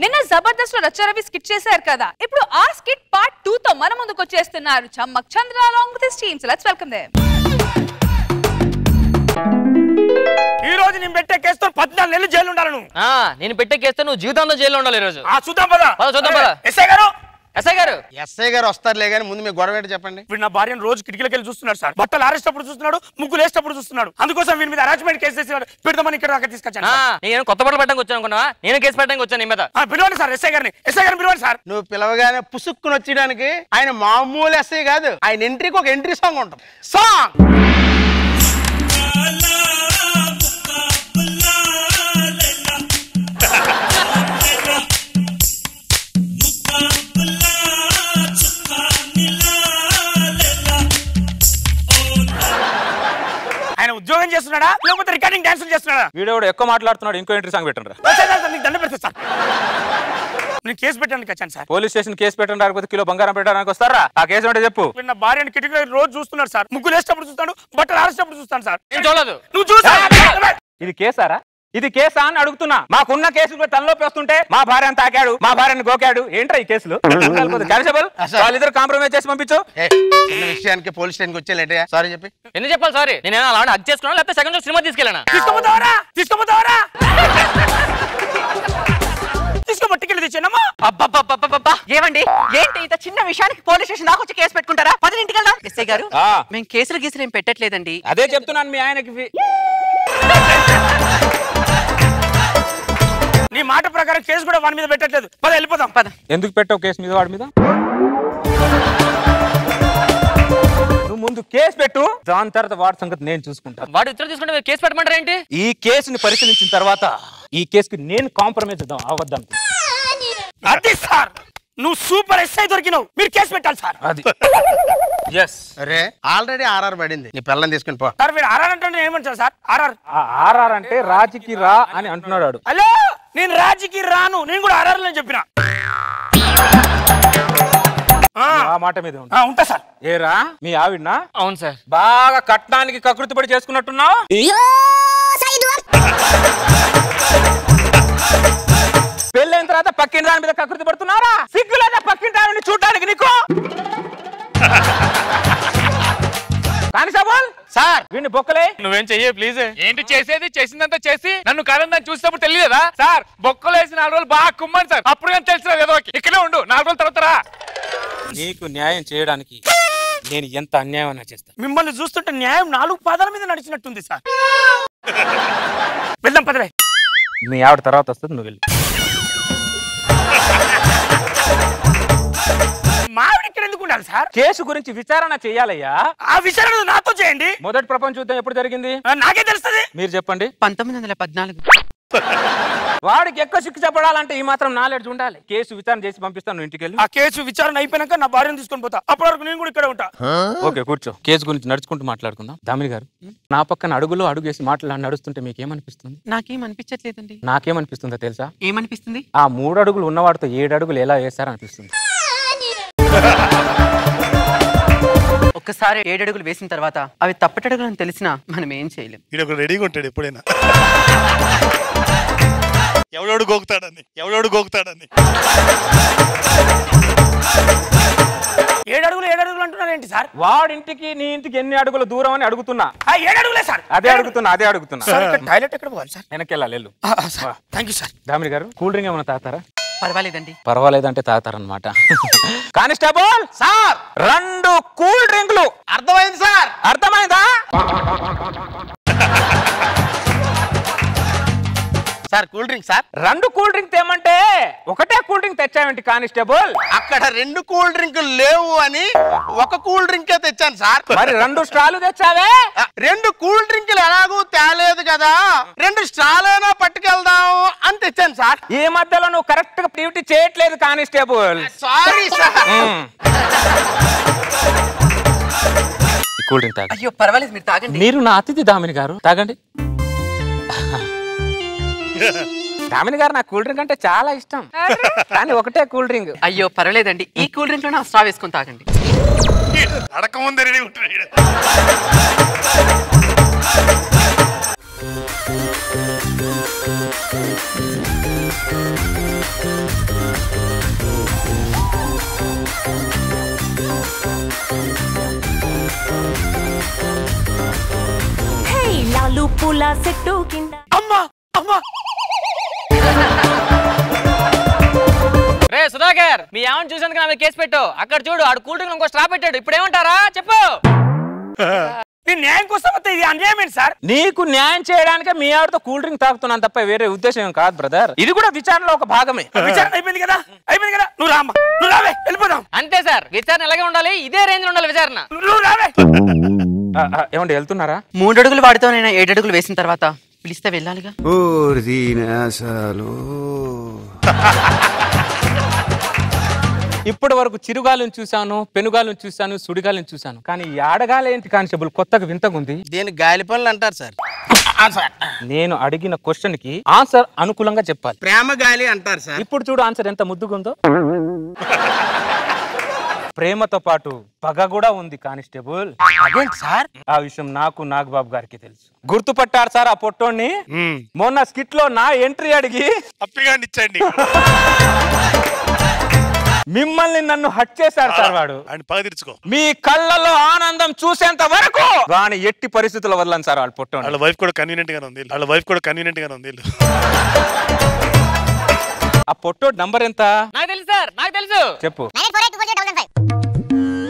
నిన్న జబర్దస్త్ లో రచ్చరవి స్కిట్ చేశారు కదా, ఇప్పుడు ఆ స్కిట్ పార్ట్ 2 తో మన ముందుకు వచ్చేస్తున్నారు చమ్మక్ చంద్ర along with his teams. Let's welcome them. ఈ రోజు నేను పెట్టే కేసుతో 14 నెలలు జైలు ఉండాలి నువ్వు. నేను పెట్టే కేసుతో నువ్వు జీవితంలో జైల్లో ఉండాలి ఈ రోజు. చూద్దాం పద. చూద్దాం పద. ఎస్ఐ గారు వస్తారులే కానీ ముందు మీ గొడవ ఏంటి చెప్పండి. వీడు నా భార్యను రోజు కిటికీలకి వెళ్ళి చూస్తున్నాడు సార్. బట్టలు ఆరేసేటప్పుడు చూస్తున్నాడు, ముగ్గులు వేసేటప్పుడు చూస్తున్నాడు. అందుకోసం వీడి మీద అరాచ్మెంట్ కేసు చేసి పెడదామని ఇక్కడ దాకా తీసుకొచ్చాను. నేను కొత్త బట్టలు పెట్టడానికి వచ్చాను అనుకున్నా, నేను కేసు పెట్టడానికి వచ్చాను నీ మీద. పిలవండి సార్ ఎస్ఐ గారిని పిలవండి సార్. నువ్వు పిలవగానే పుసుక్కుని వచ్చేయడానికి ఆయన మామూలు ఎస్ఐ కాదు, ఆయన ఎంట్రీకి ఒక ఎంట్రీ సాంగ్ ఉంటుంది. సాంగ్ ఆయన ఉద్యోగం చేస్తున్నాడా లేకపోతే రికార్డింగ్ డాన్స్ చేస్తున్నాడా? వీడియో ఎక్కువ మాట్లాడుతున్నాడు, ఇంకో ఎంట్రీ సాంగ్ పెట్టండి. దండ పెడతా సార్. నేను కేసు పెట్టడానికి వచ్చాను సార్. పోలీస్ స్టేషన్ కేసు పెట్టండి, రాకపోతే కిలో బంగారం పెట్టడానికి వస్తారా? ఆ కేసు అంటే చెప్పు. నా భార్యను కిటికీలో రోజు చూస్తున్నాడు సార్. ముగ్గులు వేసేటప్పుడు చూస్తాడు, బట్టలు ఆరేసేటప్పుడు చూస్తాను సార్. నేను చూడలేదు. నువ్వు చూసా? ఇది కేసారా? ఇది కేసా అని అడుగుతున్నా. మాకున్న కేసులు తలలోకి వస్తుంటే మా భార్యను తాకాడు, మా భార్యను గోకాడు, ఏంట్రా ఈ కేసులు? కానిస్టేబుల్ వాళ్ళిద్దరు కాంప్రమైజ్ చేసి పంపించు. చిన్న విషయానికి పోలీస్ స్టేషన్కి వచ్చేలేటే సారీ చెప్పి. ఎందుకు చెప్పాలి సారీ? నేను అలా హక్ చేసుకున్నా లేకపోతే సెకండ్ షో సినిమా తీసుకెళ్ళానా? తీసుకోపోతావరా తీసుకోబట్టికెళ్ళి తెచ్చానమ్మా. ఏమండి ఏంటి ఇంత చిన్న విషయానికి పోలీస్ స్టేషన్ దాకా వచ్చి కేసు పెట్టుకుంటారా? 10 ఇంటికి వెళ్దాం. ఎస్ఐ గారు మేము కేసులు గీసులు ఏం పెట్టట్లేదండి. అదే చెప్తున్నాను మీ ఆయనకి. నీ మాట ప్రకారం కేసు కూడా వాడి మీద పెట్టట్లేదు. పద వెళ్ళిపోదాం. పద. ఎందుకు పెట్టావు కేసు మీద వాడి మీద? నువ్వు ముందు కేసు పెట్టు, దాని తర్వాత వాడి సంగతి నేను చూసుకుంటాను. వాడు ఉత్తరం తీసుకుంటే మీరు కేసు పెట్టమంటారా ఏంటి? ఈ కేసుని పరిశీలించిన తర్వాత ఈ కేసుకి నేను కాంప్రమైజ్ అవద్దాం. అది సార్, నువ్వు సూపర్ ఎస్ఐ దొరికినావు. మీరు కేసు పెట్టాలి సార్. అది అరే ఆల్రెడీ ఆర్ఆర్ పడింది, నీ పిల్లని తీసుకుని పో. సార్ మీరు ఆర్ఆర్ అంటే ఏమంటారు సార్? ఆర్ఆర్ అంటే రాజీకి రా అని అంటున్నాడు. హలో, నేను రాజీకి రాను, నేను కూడా ఆర్ఆర్ అని చెప్పిన. ఆ మాట మీద ఉంటా సార్. ఏరా మీ ఆవిడనా? అవును సార్. బాగా కట్నానికి కకృతి పడి చేసుకున్నట్టున్నావు. పెళ్ళైన తర్వాత పక్కిన దాని మీద కకృతి పడుతున్నారా? సిగ్గులేదా పక్కింటి ఆవిడని చూడడానికి నీకు? కానిస్టేబుల్ సార్ వీడిని బొక్కలే. నువ్వేం చెయ్యి ప్లీజ్. ఏంటి చేసేది? చేసిందంతా చేసి నన్ను కాదని చూసినప్పుడు తెలియదా సార్? బొక్కలు వేసి 4 రోజులు బాగా కుమ్మని సార్, అప్పుడు కానీ తెలిసిన ఏదో ఇక్కడే ఉండు, 4 రోజుల తర్వాత రా. నీకు న్యాయం చేయడానికి నేను ఎంత అన్యాయం అన్నా చేస్తా. మిమ్మల్ని చూస్తుంటే న్యాయం 4 పాదాల మీద నడిచినట్టుంది సార్. వెళ్దాం పదవే. మీ ఆవిడ తర్వాత వస్తుంది, నువ్వు వెళ్ళి. మావిడ ఇక్కడ ఎందుకు ఉండాలి సార్? కేసు గురించి విచారణ చేయాలయ్యా. ఆ విచారణ నాతో చేయండి. మొదటి ప్రపంచ యుద్ధం ఎప్పుడు జరిగింది? నాకే తెలుస్తుంది. మీరు చెప్పండి. 1914. వాడికి ఎక్కువ శిక్ష చెప్పడాలంటే ఈ మాత్రం నాలెడ్జ్ ఉండాలి. కేసు విచారణ చేసి పంపిస్తాను ఇంటికి వెళ్ళి. ఆ కేసు విచారణ అయిపోయినాక నా భార్యను తీసుకొని పోతా. అప్పటి వరకు నేను కూడా ఇక్కడ ఉంటా. ఓకే కూర్చో. కేసు గురించి నడుచుకుంటూ మాట్లాడుకుందాం. దామిని గారు, నా పక్కన అడుగులో అడుగు వేసి నడుస్తుంటే మీకేమనిపిస్తుంది? నాకేం అనిపించట్లేదండి. నాకేమనిపిస్తుందో తెలుసా? ఏమనిపిస్తుంది? ఆ 3 అడుగులు ఉన్నవాడితో 7 అడుగులు ఎలా వేశారనిపిస్తుంది. ఒక్కసారి 7 అడుగులు వేసిన తర్వాత అవి తప్పటడుగులు అని తెలిసినా మనం ఏం చేయలేం. వీడు రెడీగా ఉంటాడు ఎప్పుడైనా, ఎవడోడు గోకుతాడని. 7 అడుగులు అంటున్నారు ఏంటి సార్? వాడింటికి నీ ఇంటికి ఎన్ని అడుగుల దూరం అని అడుగుతున్నా. 7 అడుగులే సార్. అదే అడుగుతున్నా. టాయిలెట్ ఎక్కడ పోవాలి సార్? వెనక్కి వెళ్ళాలి. Thank you sir. దామిని గారు, కూల్ డ్రింక్ ఏమైనా తాగుతారా? పర్వాలేదండి. పర్వాలేదంటే తాగుతారనమాట. కానిస్టేబుల్ సార్ 2 కూల్ డ్రింకులు. అర్థమైంది సార్. అర్థమైందా sir? Cool drink sir. 2 cool drink తేమంటే ఒకటే కూల్ డ్రింక్ తెచ్చావేంటి కానిస్టేబుల్? అక్కడ 2 కూల్ డ్రింకులు లేవు అని 1 కూల్ డ్రింకే తెచ్చాను సార్. మరి 2 స్ట్రాలు తెచ్చావే? 2 కూల్ డ్రింకులు ఎలాగూ తేలేదు కదా, 2 స్ట్రాలైనా పట్టుకెళ్దాం అని తెచ్చాను సార్. ఈ మధ్యలో నువ్వు కరెక్ట్ గా డ్యూటీ చేయట్లేదు constable. Sorry sir. Cool drink తాగండి. అయ్యో పర్వాలేదు, మీరు తాగండి. మీరు నా అతిథి దామిని గారు, తాగండి. దామిని గారు, నాకు కూల్ డ్రింక్ అంటే చాలా ఇష్టం, కానీ ఒకటే కూల్ డ్రింక్. అయ్యో పర్వాలేదండి, ఈ కూల్ డ్రింక్ లో నా స్ట్రా వేసుకొని తాగండి. అడకముందే రెడీ ఉంటాడు. పూల చెట్టు కింద. అమ్మా అమ్మా రే సుధాకర్, మీ ఆవిడ చూసేందుకు నా మీద కేసు పెట్టు. అక్కడ చూడు, ఆడు కూల్ డ్రింక్ ఇంకో స్ట్రా పెట్టాడు. ఇప్పుడు ఏమంటారా చెప్పు. నేను న్యాయం కోసం వస్తే ఇది అన్యాయం ఏంటి సార్? నీకు న్యాయం చేయడానికి మీ ఆవిడతో కూల్ డ్రింక్ తాగుతున్నాను తప్ప వేరే ఉద్దేశం ఏం కాదు బ్రదర్. ఇది కూడా విచారణలో ఒక భాగమే. విచారణ అయిపోయింది కదా, అయిపోయింది కదా. నువ్వు రామ్మా, నువ్వు రావే, వెళ్ళిపోదాం. అంతే సార్, విచారణ ఎలాగే ఉండాలి, ఇదే రేంజ్ లో ఉండాలి విచారణ. నువ్వు రావే. ఏమండి వెళ్తున్నారా? 3 అడుగులు వాడితో నేను 7 అడుగులు వేసిన తర్వాత పిలిస్తే వెళ్ళాలిగా. ఇప్పటి వరకు చిరుగాలను చూశాను, పెనుగాలను చూశాను, సుడిగాలను చూశాను, కానీ ఈ ఆడగాలి ఏంటి కానిస్టేబుల్ కొత్తగా వింతగుంది. దీని గాలి పనులు అంటారు సార్. నేను అడిగిన క్వశ్చన్ కి ఆన్సర్ అనుకూలంగా చెప్పాలి. ప్రేమ గాలి అంటారు సార్. ఇప్పుడు చూడు ఆన్సర్ ఎంత ముద్దుగుందో. ప్రేమతో పాటు పగ కూడా ఉంది కానిస్టేబుల్. అదేంటి సార్? ఆ విషయం నాకు నాగబాబు గారికి తెలుసు. గుర్తుపట్టారు సార్ ఆ పొట్టోని? మొన్న స్కిట్ లో నా ఎంట్రీ అడిగి అప్పిగానిచ్చండి. మిమ్మల్ని నన్ను హట్ చేశారు సార్. వాడు పగ తీర్చుకో. మీ కళ్ళలో ఆనందం చూసేంత వరకు వాని ఎట్టి పరిస్థితుల్లో వదలను సార్. వాళ్ళు పొట్టోని. వాళ్ళ వైఫ్ కూడా కన్వీనియంట్ గానే ఉంది. ఆ పొట్టోడు నంబర్ ఎంత? నాకు తెలుసు సార్, నాకు తెలుసు. చెప్పు.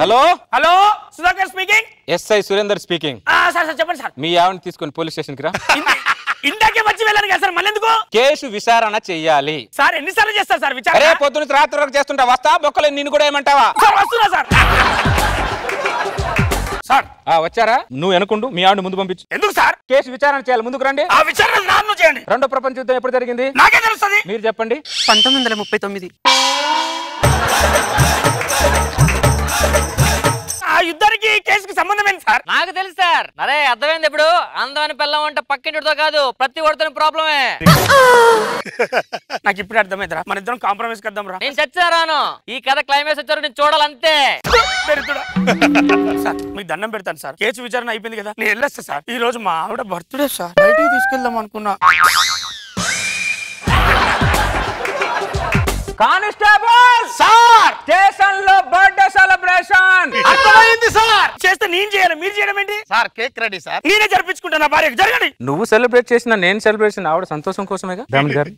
Hello hello, Sudhakar speaking. SI Surender speaking. Sir sir చెప్పండి సార్. మీ ఆవిడని తీసుకొని పోలీస్ స్టేషన్ కి రా. ఇందాకే వచ్చి వెళ్ళాను కదా సార్, మళ్ళీ ఎందుకు? కేసు విచారణ చెయ్యాలి. సార్ ఎన్నిసార్లు చేస్తారు సార్ విచారణ? అరే పొద్దున రాత్రి వరకు చేస్తుంటా. వస్తా బొక్కలే నిన్ను కూడా ఏమంటావా? సార్ వస్తున్నా సార్. సార్ వచ్చారా? నువ్వు అనుకుంటూ మీ ఆవిడ ముందు పంపించు. ఎందుకు సార్? కేసు విచారణ చేయాలి. ముందుకు రండి. ఆ విచారణ నాన్న చేయండి. రెండో ప్రపంచ యుద్ధం ఎప్పుడు జరిగింది? నాకే తెలుస్తుంది. మీరు చెప్పండి. 1939. ఆ యుద్ధానికి కేసుకి సంబంధం ఏంటి సార్? నాకు తెలుసు సార్. అరే అర్థమైంది ఇప్పుడు. అందమైన పిల్లం అంటే పక్కింటితో కాదు, ప్రతి ఒడితో ప్రాబ్లమే. నాకు ఇప్పుడు అర్థమైందిరా. మన ఇద్దరం కాంప్రమైజ్ కద్దాం రా. నేను చచ్చారాను. ఈ కథ క్లైమాక్స్ వచ్చారు, నేను చూడాలంతే. సార్ మీకు దండం పెడతాను సార్. కేసు విచారణ అయిపోయింది కదా, నేను వెళ్ళొస్తా సార్. ఈ రోజు మా ఆవిడ బర్త్డే సార్. బయటికి తీసుకెళ్దాం అనుకున్నా. కానిస్టేబుల్ సార్, స్టేషన్ లో బర్త్డే సెలబ్రేషన్. అర్థమైంది సార్. చేస్తే నేను చేయాలి, మీరు చేయడం ఏంటి సార్? Cake ready sir. నేనే జరిపించుకుంటా నా భార్యకు. జరగండి. నువ్వు సెలబ్రేట్ చేసిన నేను సెలబ్రేషన్ ఆవిడ సంతోషం కోసమేగా. బ్రాహ్మణ్ గారు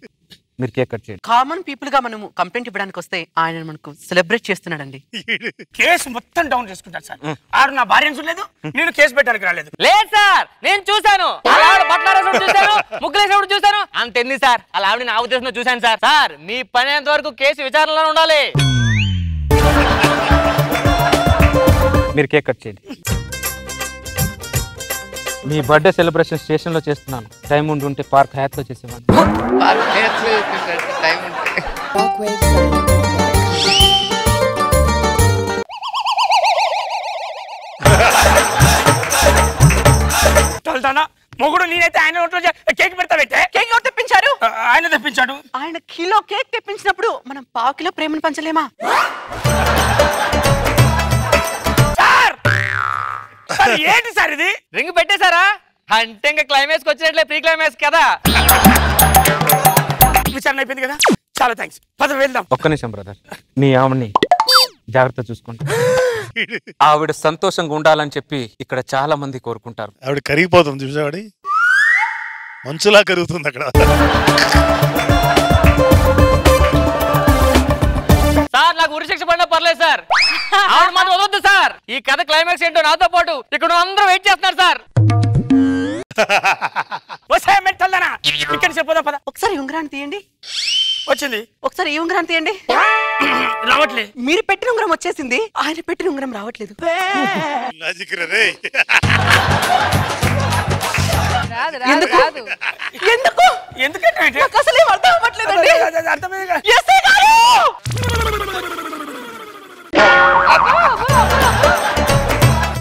మీరు కేక్ కట్ చేయండి. కామన్ పీపుల్ గా మనము కంప్లైంట్ ఇవ్వడానికి వస్తే ఆయన మనకు సెలబ్రేట్ చేస్తున్నాడండి. కేసు మొత్తం డౌన్ చేసుకుంటారు సార్. ఆడు నా భార్యను చూడలేదు, నేను కేసు పెట్టడానికి రాలేదు. లేదు సార్, నేను చూశాను. అలా ఆవిడ బట్టలు చూశాను, ముగ్గులేసేప్పుడు చూశాను. అంతెంది సార్, అలా ఆవిడ నా ఉద్దేశంలో చూశాను సార్. సార్ మీ పని అంత వరకు కేసు విచారణలో ఉండాలి. మీరు కేక్ కట్ చేయండి. మీ బర్త్డే సెలబ్రేషన్ స్టేషన్ లో చేస్తున్నాను. టైం ఉంటే పార్క్ హయాత్ లో చేసేవాడిని. మొగుడు నేనైతే ఆయన కేక్ పెడతా పెట్టే. కేక్ ఎవరు తెప్పించారు? ఆయన తెప్పించాడు. ఆయన కిలో కేక్ తెప్పించినప్పుడు మనం 1/2 కిలో ప్రేమను పంచలేమా? ఏంటి సార్ ఇది? రింగ్ పెట్టేశారా అంటే ఇంకా క్లైమాక్స్ వచ్చినట్లే, ప్రీ క్లైమాక్స్ కదా. విచారణ అయిపోయింది కదా, చాలా థ్యాంక్స్. పద వెళ్దాం. ఒక్క నిమిషం బ్రదర్, మీ ఆవిడని జాగ్రత్త చూసుకోండి. ఆవిడ సంతోషంగా ఉండాలని చెప్పి ఇక్కడ చాలా మంది కోరుకుంటారు. ఆవిడ కరిగిపోతుంది చూసావాడి, మంచులా కరుగుతుంది అక్కడ. సార్ నాకు ఉరి శిక్ష పడినా పర్లేదు సార్. ఆవిడ మాత్రం వదొద్దు సార్. ఈ కథ క్లైమాక్స్ ఏంటో నాతో పాటు ఇక్కడ అందరూ వెయిట్ చేస్తున్నారు సార్. ఇక్కడ చెప్పదా పద. ఒకసారి ఉంగరాన్ని తీయండి. వచ్చింది. ఒకసారి ఈ ఉంగరాన్ని తీయండి. రావట్లేదు. మీరు పెట్టిన ఉంగరం వచ్చేసింది, ఆయన పెట్టిన ఉంగరం రావట్లేదు. ఎందుకు ఎందుకు ఎందుకంటే అసలు ఏం అర్థం అవ్వట్లేదండి.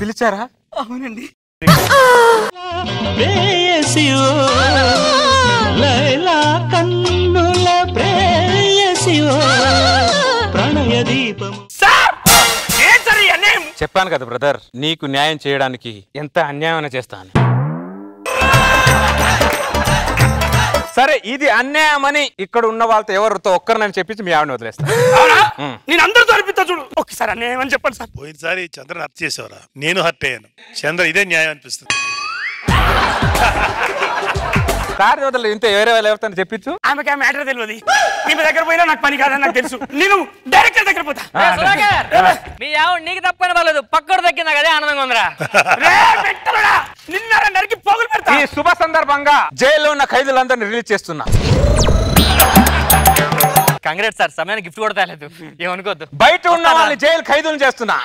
పిలిచారా? అవునండి. చెప్పాను కదా బ్రదర్, నీకు న్యాయం చేయడానికి ఎంత అన్యాయం చేస్తాను. సరే ఇది అన్యాయం అని ఇక్కడ ఉన్న వాళ్ళతో ఎవరితో ఒక్కరినని చెప్పించి మీ ఆవిడని వదిలేస్తాను. నేను అందరితో అనిపిస్తా చూడు. ఒకసారి అన్యాయం అని చెప్పండి సార్. పోయినసారి చంద్రని హత్య చేసేవరా, నేను హత్య అయ్యాను. చంద్ర ఇదే న్యాయం అనిపిస్తుంది. సార్ వదలు ఇంత వేరే వాళ్ళు ఎవరితో చెప్పించు. ఆమెకి ఆ మ్యాటర్ తెలియదు. మీ దగ్గర పోయినా నాకు పని కాదని నాకు తెలుసు. నేను డైరెక్టర్ దగ్గర పోతా. మీ ఆవిడ నీకు తప్పని వాళ్ళదు పక్కడు దక్కిందా కదా ఆనందంగా ఉందిరా. నిన్నరందరికి పోగులు పెడతా. ఈ శుభ సందర్భంగా జైల్లో ఉన్న ఖైదీలందరినీ రిలీజ్ చేస్తున్నా. కంగ్రాట్స్ సార్, సమయానికి గిఫ్ట్ కూడా తేలేదు, ఏమనుకోద్దు. బయట ఉన్న వాళ్ళని జైలు ఖైదీలు చేస్తున్నా.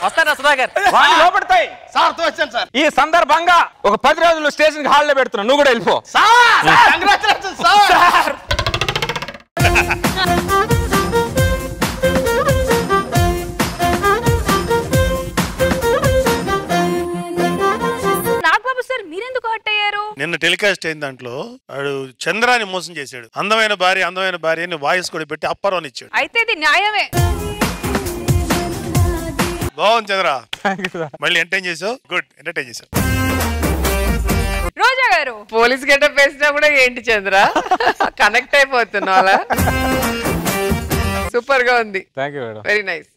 వస్తారా సుధాకర్? వాళ్ళు లోపడతాయి సార్ తో వచ్చాను సార్. ఈ సందర్భంగా ఒక 10 రోజులు స్టేషన్ హాల్లో పెడుతున్నా, నువ్వు కూడా వెళ్ళిపో. Sir congratulations sir. Nagababu sir మీరెందుకు హర్ట్ అయ్యారు? నిన్న టెలికాస్ట్ అయిన దాంట్లో వాడు చంద్రాన్ని మోసం చేశాడు. అందమైన భార్య అని వాయిస్ కూడా పెట్టి అప్పరాన్ని ఇచ్చాడు. అయితే ఇది న్యాయమే. బాగుంది చంద్ర, మళ్ళీ ఎంటర్టైన్ చేసావు. గుడ్, ఎంటర్టైన్ చేసావు. రోజా గారు పోలీస్ గెటప్ వేసినా కూడా ఏంటి చంద్ర కనెక్ట్ అయిపోతున్నా అలా. సూపర్ గా ఉంది. Thank you madam. Very nice.